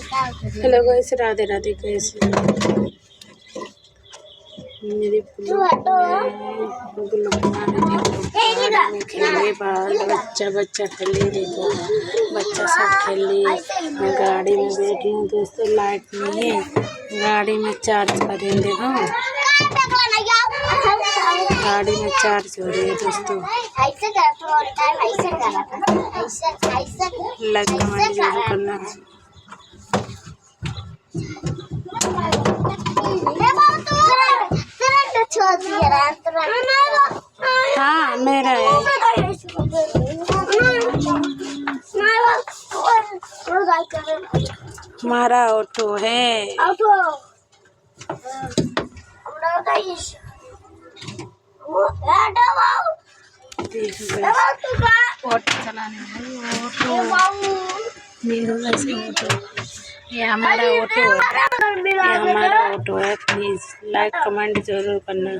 Hello guys, Radhe Radhe. कैसे मेरी खेले बच्चा बच्चा खेले, देखो बच्चा सब खेली। मैं गाड़ी में बैठी हूँ दोस्तों, लाइट नहीं है, गाड़ी में चार्ज करें। देखो गाड़ी में चार्ज हो रही है दोस्तों। लाइक कमेंट जरूर करना। हाँ मेरा है। हमारा ऑटो है। ऑटो चलाने ये हमारा ऑटो है, ये हमारा ऑटो है। प्लीज लाइक कमेंट जरूर करना।